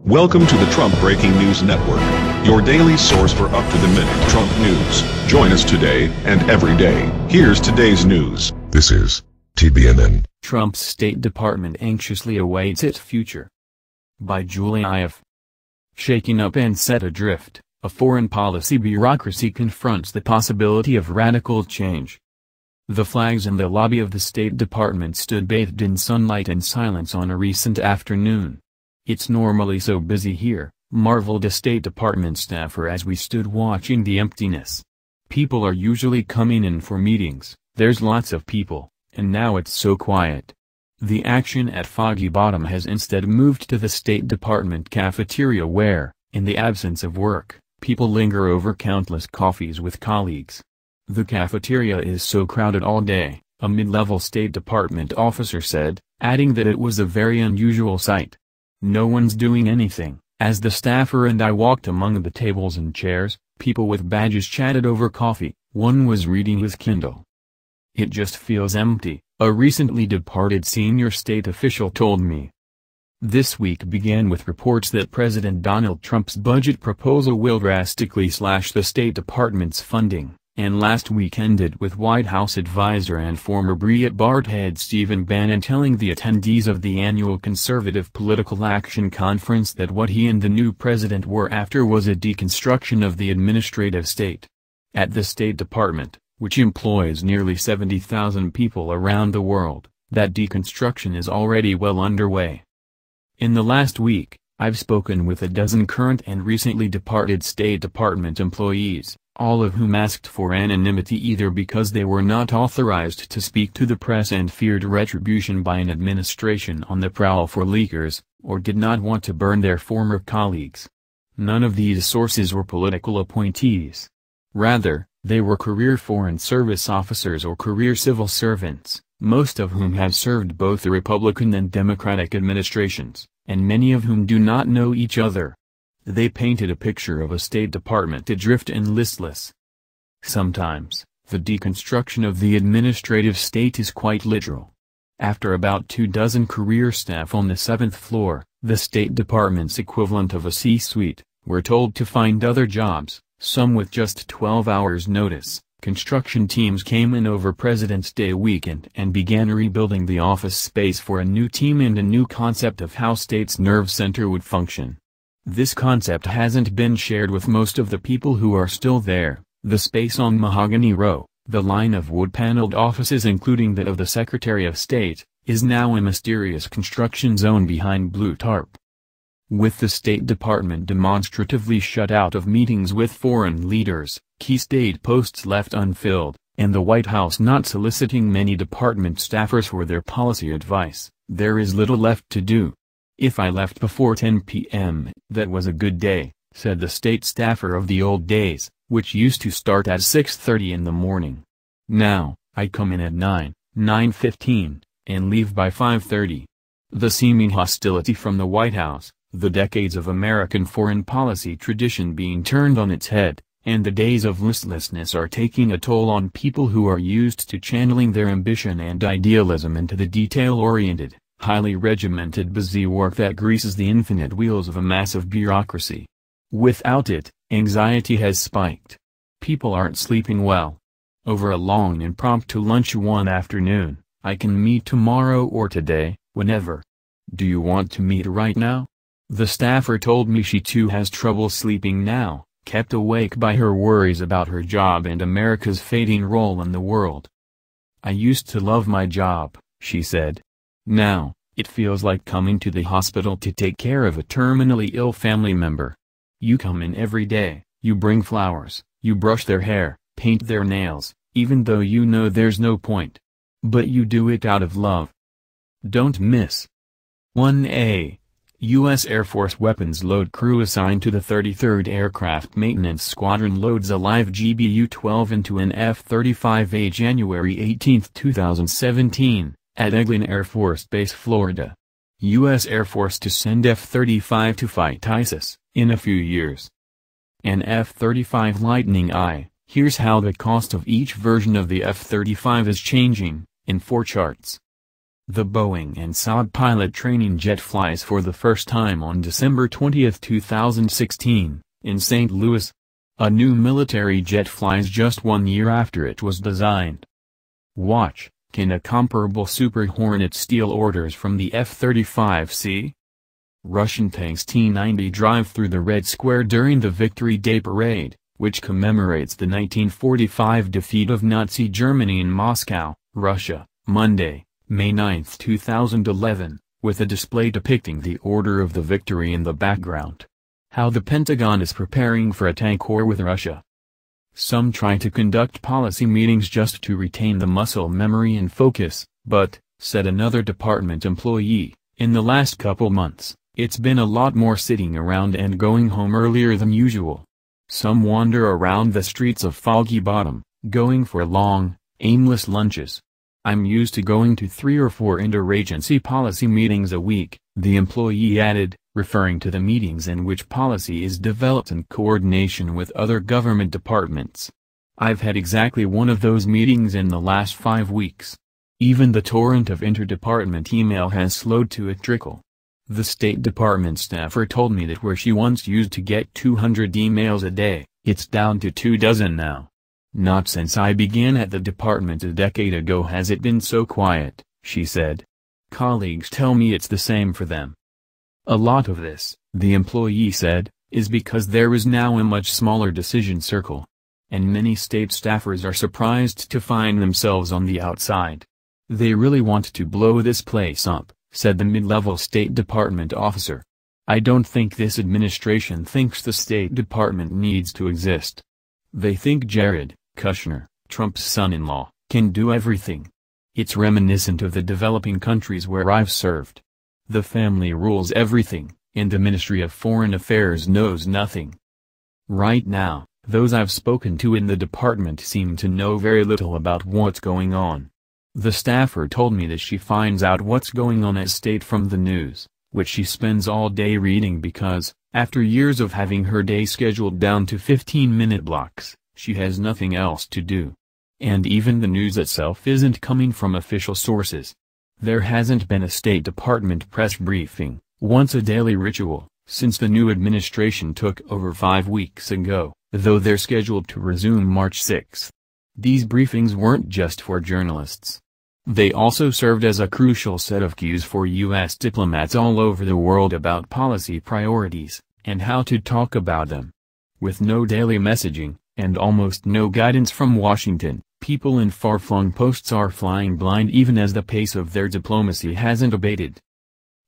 Welcome to the Trump Breaking News Network, your daily source for up-to-the-minute Trump news. Join us today and every day. Here's today's news. This is TBNN. Trump's State Department anxiously awaits its future. By Julie Ioffe. Shaken up and set adrift, a foreign policy bureaucracy confronts the possibility of radical change. The flags in the lobby of the State Department stood bathed in sunlight and silence on a recent afternoon. "It's normally so busy here," marveled a State Department staffer as we stood watching the emptiness. "People are usually coming in for meetings, there's lots of people, and now it's so quiet." The action at Foggy Bottom has instead moved to the State Department cafeteria where, in the absence of work, people linger over countless coffees with colleagues. "The cafeteria is so crowded all day," a mid-level State Department officer said, adding that it was a very unusual sight. "No one's doing anything." As the staffer and I walked among the tables and chairs, people with badges chatted over coffee, one was reading his Kindle. "It just feels empty," a recently departed senior state official told me. This week began with reports that President Donald Trump's budget proposal will drastically slash the State Department's funding, and last week ended with White House advisor and former Breitbart head Stephen Bannon telling the attendees of the annual Conservative Political Action Conference that what he and the new president were after was a deconstruction of the administrative state. At the State Department, which employs nearly 70,000 people around the world, that deconstruction is already well underway. In the last week, I've spoken with a dozen current and recently departed State Department employees, all of whom asked for anonymity either because they were not authorized to speak to the press and feared retribution by an administration on the prowl for leakers, or did not want to burn their former colleagues. None of these sources were political appointees. Rather, they were career Foreign Service officers or career civil servants, most of whom have served both the Republican and Democratic administrations, and many of whom do not know each other. They painted a picture of a State Department adrift and listless. Sometimes, the deconstruction of the administrative state is quite literal. After about 24 career staff on the 7th floor, the State Department's equivalent of a C-suite, were told to find other jobs, some with just 12 hours notice. Construction teams came in over President's Day weekend and began rebuilding the office space for a new team and a new concept of how state's nerve center would function. This concept hasn't been shared with most of the people who are still there. The space on Mahogany Row, the line of wood-paneled offices including that of the Secretary of State, is now a mysterious construction zone behind blue tarp. With the State Department demonstratively shut out of meetings with foreign leaders, key state posts left unfilled, and the White House not soliciting many department staffers for their policy advice, there is little left to do. "If I left before 10 p.m., that was a good day," said the state staffer of the old days, which used to start at 6:30 in the morning. "Now, I come in at 9:15, and leave by 5:30. The seeming hostility from the White House, the decades of American foreign policy tradition being turned on its head, and the days of listlessness are taking a toll on people who are used to channeling their ambition and idealism into the detail-oriented, highly regimented busy work that greases the infinite wheels of a massive bureaucracy. Without it, anxiety has spiked. People aren't sleeping well. Over a long impromptu lunch one afternoon, "I can meet tomorrow or today, whenever. Do you want to meet right now?" The staffer told me she too has trouble sleeping now, kept awake by her worries about her job and America's fading role in the world. "I used to love my job," she said. "Now, it feels like coming to the hospital to take care of a terminally ill family member. You come in every day, you bring flowers, you brush their hair, paint their nails, even though you know there's no point. But you do it out of love." Don't miss. 1A. U.S. Air Force weapons load crew assigned to the 33rd Aircraft Maintenance Squadron loads a live GBU-12 into an F-35A January 18, 2017. At Eglin Air Force Base, Florida. U.S. Air Force to send F-35 to fight ISIS, in a few years. An F-35 Lightning I. Here's how the cost of each version of the F-35 is changing, in 4 charts. The Boeing and Saab pilot training jet flies for the first time on December 20, 2016, in St. Louis. A new military jet flies just 1 year after it was designed. Watch, can a comparable Super Hornet steal orders from the F-35C? Russian tanks T-90 drive through the Red Square during the Victory Day Parade, which commemorates the 1945 defeat of Nazi Germany in Moscow, Russia, Monday, May 9, 2011, with a display depicting the Order of the Victory in the background. How the Pentagon is preparing for a tank war with Russia. Some try to conduct policy meetings just to retain the muscle memory and focus, but, said another department employee, in the last couple months, it's been a lot more sitting around and going home earlier than usual. Some wander around the streets of Foggy Bottom, going for long, aimless lunches. I'm used to going to 3 or 4 interagency policy meetings a week, the employee added, referring to the meetings in which policy is developed in coordination with other government departments. I've had exactly one of those meetings in the last 5 weeks. Even the torrent of interdepartment email has slowed to a trickle. The State Department staffer told me that where she once used to get 200 emails a day, it's down to 24 now. Not since I began at the department a decade ago has it been so quiet, she said. Colleagues tell me it's the same for them. A lot of this, the employee said, is because there is now a much smaller decision circle. And many state staffers are surprised to find themselves on the outside. They really want to blow this place up, said the mid-level State Department officer. I don't think this administration thinks the State Department needs to exist. They think Jared Kushner, Trump's son-in-law, can do everything. It's reminiscent of the developing countries where I've served. The family rules everything, and the Ministry of Foreign Affairs knows nothing. Right now, those I've spoken to in the department seem to know very little about what's going on. The staffer told me that she finds out what's going on at state from the news, which she spends all day reading because, after years of having her day scheduled down to 15-minute blocks, she has nothing else to do. And even the news itself isn't coming from official sources. There hasn't been a State Department press briefing, once a daily ritual, since the new administration took over 5 weeks ago, though they're scheduled to resume March 6. These briefings weren't just for journalists. They also served as a crucial set of cues for U.S. diplomats all over the world about policy priorities, and how to talk about them. With no daily messaging, and almost no guidance from Washington, people in far-flung posts are flying blind even as the pace of their diplomacy hasn't abated.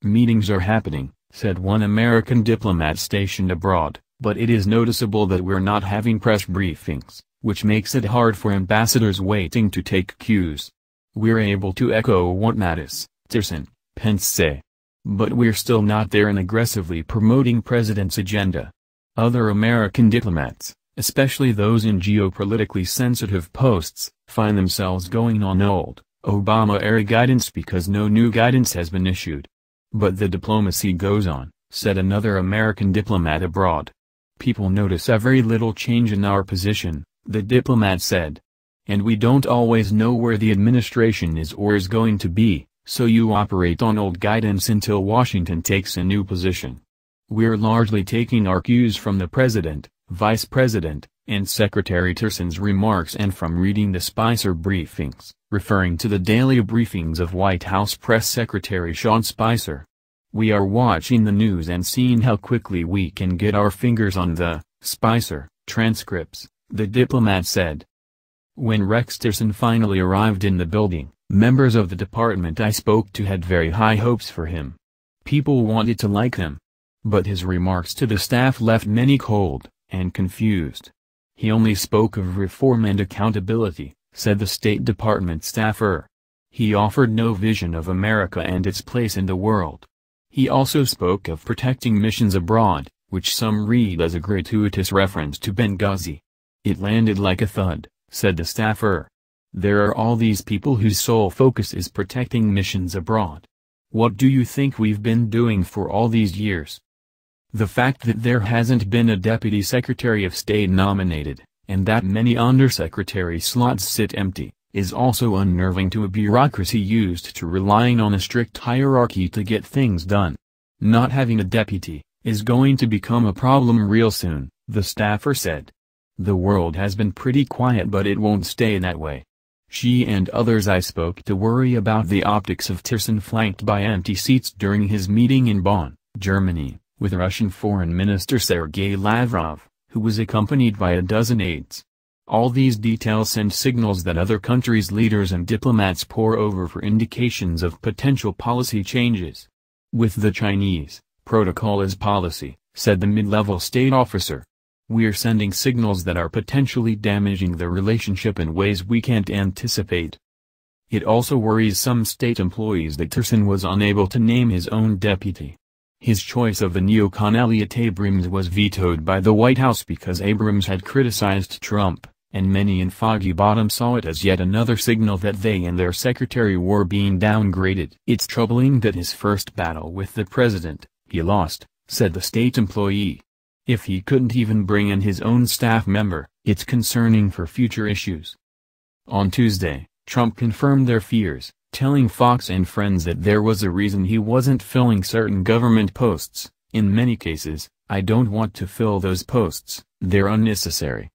Meetings are happening, said one American diplomat stationed abroad, but it is noticeable that we're not having press briefings, which makes it hard for ambassadors waiting to take cues. We're able to echo what Mattis, Tillerson, Pence say. But we're still not there in aggressively promoting president's agenda. Other American diplomats, especially those in geopolitically sensitive posts, find themselves going on old, Obama-era guidance because no new guidance has been issued. But the diplomacy goes on, said another American diplomat abroad. People notice a very little change in our position, the diplomat said. And we don't always know where the administration is or is going to be, so you operate on old guidance until Washington takes a new position. We're largely taking our cues from the President, Vice President, and Secretary Tillerson's remarks and from reading the Spicer briefings, referring to the daily briefings of White House Press Secretary Sean Spicer. We are watching the news and seeing how quickly we can get our fingers on the Spicer transcripts, the diplomat said. When Rex Tillerson finally arrived in the building, members of the department I spoke to had very high hopes for him. People wanted to like him. But his remarks to the staff left many cold and confused. He only spoke of reform and accountability, said the State Department staffer. He offered no vision of America and its place in the world. He also spoke of protecting missions abroad, which some read as a gratuitous reference to Benghazi. It landed like a thud, said the staffer. There are all these people whose sole focus is protecting missions abroad. What do you think we've been doing for all these years? The fact that there hasn't been a Deputy Secretary of State nominated, and that many undersecretary slots sit empty, is also unnerving to a bureaucracy used to relying on a strict hierarchy to get things done. Not having a deputy is going to become a problem real soon, the staffer said. The world has been pretty quiet, but it won't stay that way. She and others I spoke to worry about the optics of Tillerson flanked by empty seats during his meeting in Bonn, Germany, with Russian Foreign Minister Sergei Lavrov, who was accompanied by a dozen aides. All these details send signals that other countries' leaders and diplomats pore over for indications of potential policy changes. With the Chinese, protocol is policy, said the mid-level state officer. We're sending signals that are potentially damaging the relationship in ways we can't anticipate. It also worries some state employees that Tillerson was unable to name his own deputy. His choice of the neocon Elliot Abrams was vetoed by the White House because Abrams had criticized Trump, and many in Foggy Bottom saw it as yet another signal that they and their secretary were being downgraded. It's troubling that his first battle with the president, he lost, said the state employee. If he couldn't even bring in his own staff member, it's concerning for future issues. On Tuesday, Trump confirmed their fears, telling Fox and Friends that there was a reason he wasn't filling certain government posts. In many cases, I don't want to fill those posts, they're unnecessary.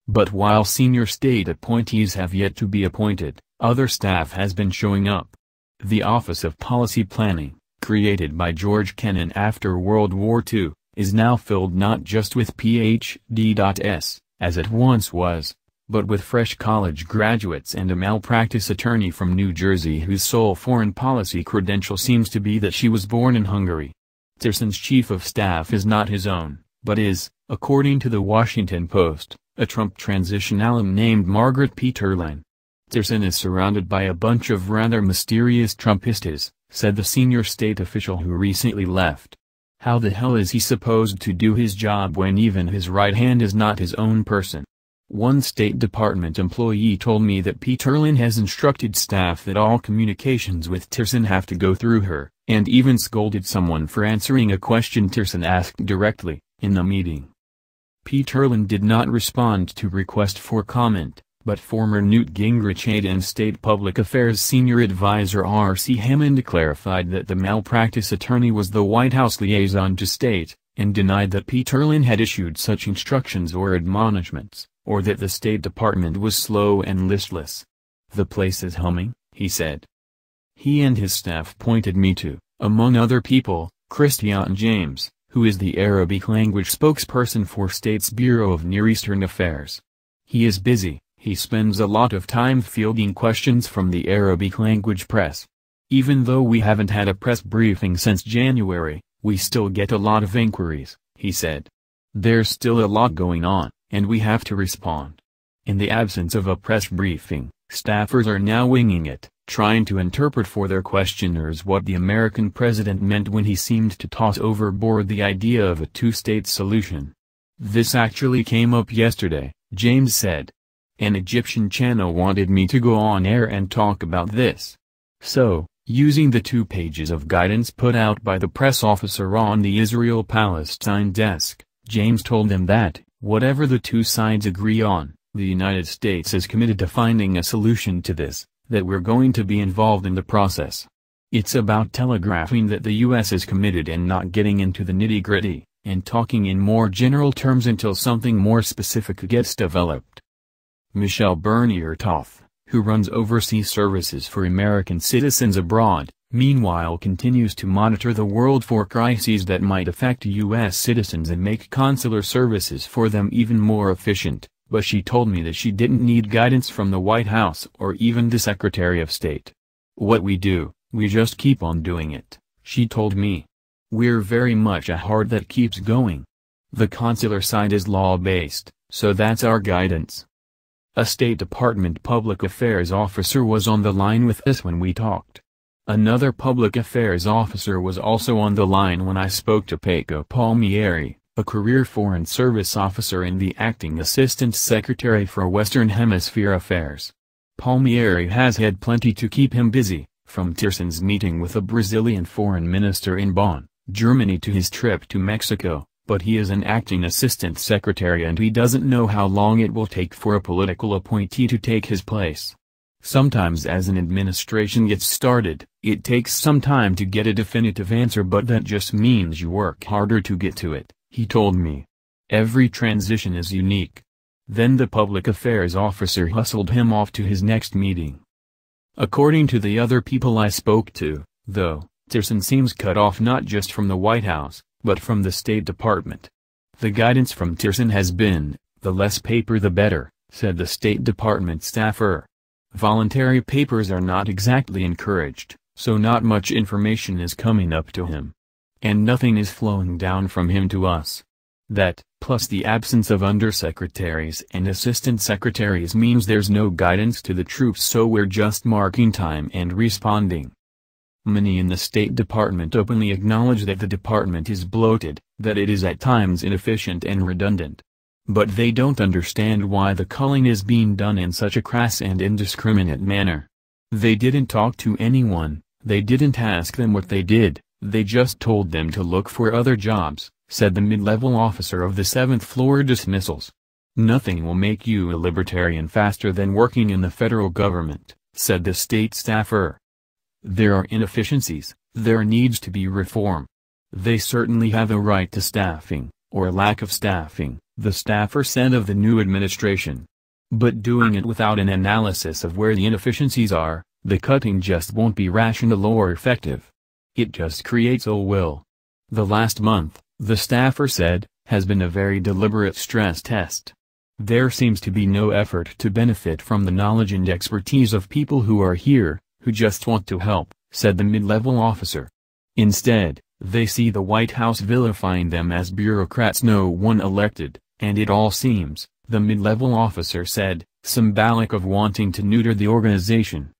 But while senior state appointees have yet to be appointed, other staff has been showing up. The Office of Policy Planning, created by George Kennan after World War II, is now filled not just with PhD.s, as it once was, but with fresh college graduates and a malpractice attorney from New Jersey whose sole foreign policy credential seems to be that she was born in Hungary. Tillerson's chief of staff is not his own, but is, according to the Washington Post, a Trump transition alum named Margaret Peterlin. Tillerson is surrounded by a bunch of rather mysterious Trumpistas, said the senior state official who recently left. How the hell is he supposed to do his job when even his right hand is not his own person? One State Department employee told me that Peterlin has instructed staff that all communications with Tillerson have to go through her, and even scolded someone for answering a question Tillerson asked directly, in the meeting. Peterlin did not respond to request for comment, but former Newt Gingrich aide and State Public Affairs Senior Advisor R.C. Hammond clarified that the malpractice attorney was the White House liaison to state, and denied that Peterlin had issued such instructions or admonishments, or that the State Department was slow and listless. The place is humming, he said. He and his staff pointed me to, among other people, Christian James, who is the Arabic language spokesperson for State's Bureau of Near Eastern Affairs. He is busy. He spends a lot of time fielding questions from the Arabic language press. Even though we haven't had a press briefing since January, we still get a lot of inquiries, he said. There's still a lot going on, and we have to respond. In the absence of a press briefing, staffers are now winging it, trying to interpret for their questioners what the American president meant when he seemed to toss overboard the idea of a two-state solution. This actually came up yesterday, James said. An Egyptian channel wanted me to go on air and talk about this. So, using the 2 pages of guidance put out by the press officer on the Israel-Palestine desk, James told them that, whatever the two sides agree on, the United States is committed to finding a solution to this, that we're going to be involved in the process. It's about telegraphing that the U.S. is committed and not getting into the nitty-gritty, and talking in more general terms until something more specific gets developed. Michelle Bernier-Toth, who runs overseas services for American citizens abroad, meanwhile continues to monitor the world for crises that might affect U.S. citizens and make consular services for them even more efficient, but she told me that she didn't need guidance from the White House or even the Secretary of State. What we do, we just keep on doing it, she told me. We're very much a heart that keeps going. The consular side is law-based, so that's our guidance. A State Department public affairs officer was on the line with us when we talked. Another public affairs officer was also on the line when I spoke to Paco Palmieri, a career Foreign Service officer and the acting Assistant Secretary for Western Hemisphere Affairs. Palmieri has had plenty to keep him busy, from Tillerson's meeting with a Brazilian foreign minister in Bonn, Germany to his trip to Mexico. But he is an acting assistant secretary and he doesn't know how long it will take for a political appointee to take his place. Sometimes as an administration gets started, it takes some time to get a definitive answer, but that just means you work harder to get to it, he told me. Every transition is unique. Then the public affairs officer hustled him off to his next meeting. According to the other people I spoke to, though, Tillerson seems cut off not just from the White House, but from the State Department. The guidance from Tillerson has been, the less paper the better, said the State Department staffer. Voluntary papers are not exactly encouraged, so not much information is coming up to him. And nothing is flowing down from him to us. That, plus the absence of undersecretaries and assistant secretaries, means there's no guidance to the troops, so we're just marking time and responding. Many in the State Department openly acknowledge that the department is bloated, that it is at times inefficient and redundant. But they don't understand why the culling is being done in such a crass and indiscriminate manner. They didn't talk to anyone, they didn't ask them what they did, they just told them to look for other jobs, said the mid-level officer of the 7th floor dismissals. Nothing will make you a libertarian faster than working in the federal government, said the state staffer. There are inefficiencies, there needs to be reform. They certainly have a right to staffing, or lack of staffing, the staffer said of the new administration. But doing it without an analysis of where the inefficiencies are, the cutting just won't be rational or effective. It just creates ill will. The last month, the staffer said, has been a very deliberate stress test. There seems to be no effort to benefit from the knowledge and expertise of people who are here, who just want to help, said the mid-level officer. Instead, they see the White House vilifying them as bureaucrats no one elected, and it all seems, the mid-level officer said, symbolic of wanting to neuter the organization.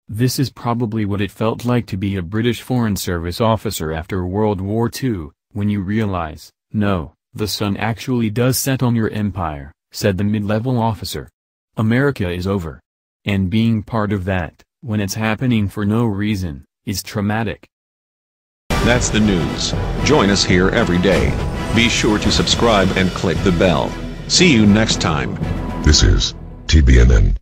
This is probably what it felt like to be a British Foreign Service officer after World War II, when you realize, no, the sun actually does set on your empire, said the mid-level officer. America is over. And being part of that, when it's happening for no reason, is traumatic. That's the news. Join us here every day. Be sure to subscribe and click the bell. See you next time. This is TBNN.